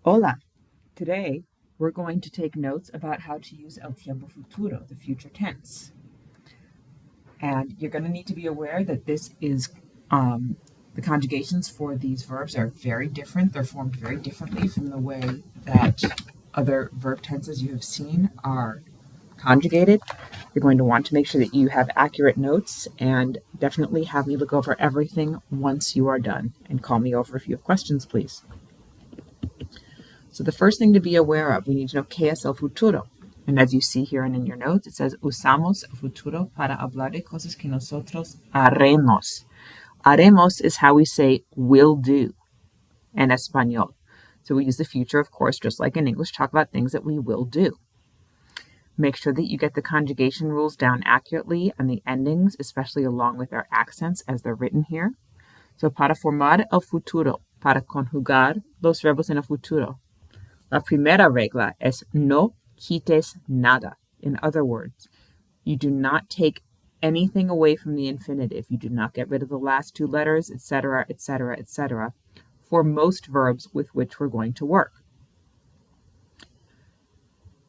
Hola! Today, we're going to take notes about how to use el tiempo futuro, the future tense. And you're going to need to be aware that the conjugations for these verbs are very different. They're formed very differently from the way that other verb tenses you have seen are conjugated. You're going to want to make sure that you have accurate notes and definitely have me look over everything once you are done. And call me over if you have questions, please. So the first thing to be aware of, we need to know ¿qué es el futuro? And as you see here and in your notes, it says usamos el futuro para hablar de cosas que nosotros haremos. Haremos is how we say will do in Espanol. So we use the future, of course, just like in English, talk about things that we will do. Make sure that you get the conjugation rules down accurately and the endings, especially along with our accents as they're written here. So para formar el futuro, para conjugar los verbos en el futuro. La primera regla es no quites nada. In other words, you do not take anything away from the infinitive. You do not get rid of the last two letters, etc., etc., etc., for most verbs with which we're going to work.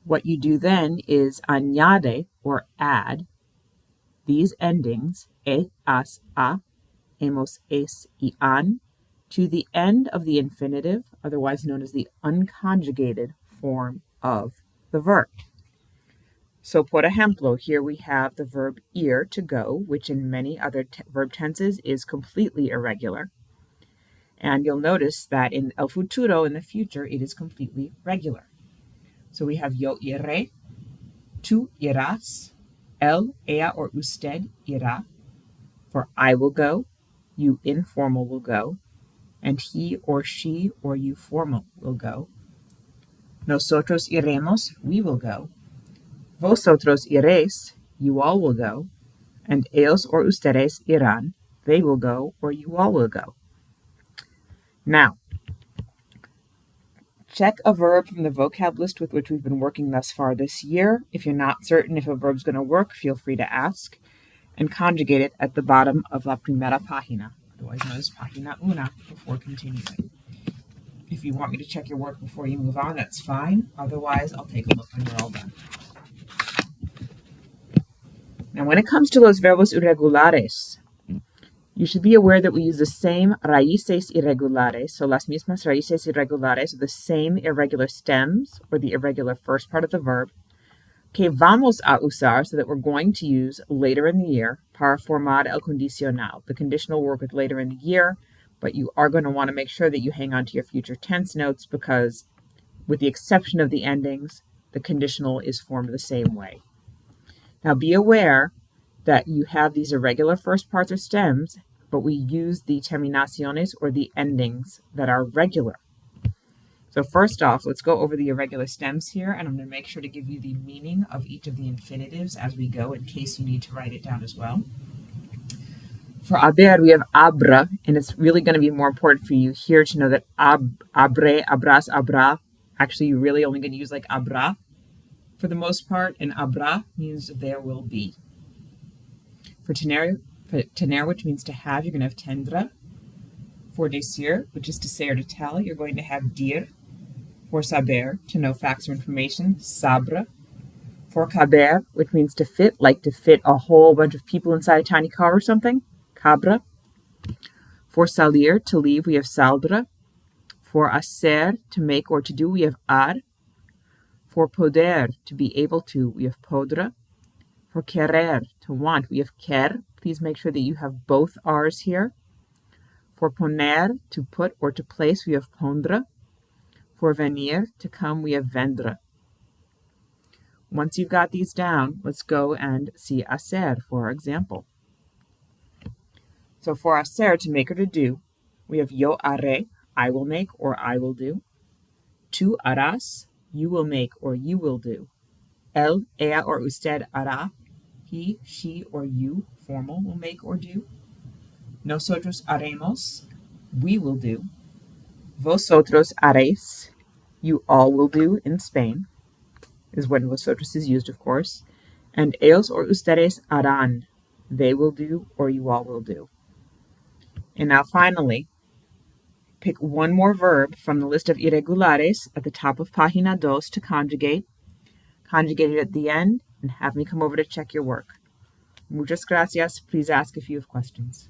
What you do then is añade, or add, these endings, e, as, a, hemos, es, y an, to the end of the infinitive, otherwise known as the unconjugated form of the verb. So, por ejemplo, here we have the verb ir, to go, which in many other verb tenses is completely irregular. And you'll notice that in el futuro, in the future, it is completely regular. So we have yo iré, tú irás, él, ella, or usted irá, for I will go, you informal will go, and he or she or you formal will go. Nosotros iremos, we will go. Vosotros iréis, you all will go. And ellos or ustedes irán, they will go or you all will go. Now, check a verb from the vocab list with which we've been working thus far this year. If you're not certain if a verb's going to work, feel free to ask. And conjugate it at the bottom of la primera página, otherwise known as página una, before continuing. If you want me to check your work before you move on, that's fine. Otherwise, I'll take a look when you're all done. Now, when it comes to los verbos irregulares, you should be aware that we use the same raíces irregulares, so las mismas raíces irregulares are the same irregular stems, or the irregular first part of the verb, que vamos a usar, so that we're going to use later in the year, para formar el condicional. The conditional will work with later in the year, but you are going to want to make sure that you hang on to your future tense notes because, with the exception of the endings, the conditional is formed the same way. Now be aware that you have these irregular first parts or stems, but we use the terminaciones, or the endings, that are regular. So first off, let's go over the irregular stems here, and I'm going to make sure to give you the meaning of each of the infinitives as we go, in case you need to write it down as well. For haber, we have abra, and it's really going to be more important for you here to know that abre, abras, abra, actually you're really only going to use like abra for the most part, and abra means there will be. For tener, which means to have, you're going to have tendra. For decir, which is to say or to tell, you're going to have dir. For saber, to know facts or information, sabra. For caber, which means to fit, like to fit a whole bunch of people inside a tiny car or something, cabra. For salir, to leave, we have saldra. For hacer, to make or to do, we have ar. For poder, to be able to, we have podra. For querer, to want, we have quer. Please make sure that you have both R's here. For poner, to put or to place, we have pondra. For venir, to come, we have vendra. Once you've got these down, let's go and see hacer, for example. So for hacer, to make or to do, we have yo haré, I will make or I will do. Tú harás, you will make or you will do. Él, ella, or usted hará, he, she, or you, formal, will make or do. Nosotros haremos, we will do. Vosotros haréis, you all will do in Spain, is when vosotros is used, of course. And ellos or ustedes harán, they will do or you all will do. And now finally, Pick one more verb from the list of irregulares at the top of Página 2 to conjugate. Conjugate it at the end and have me come over to check your work. Muchas gracias. Please ask if you have questions.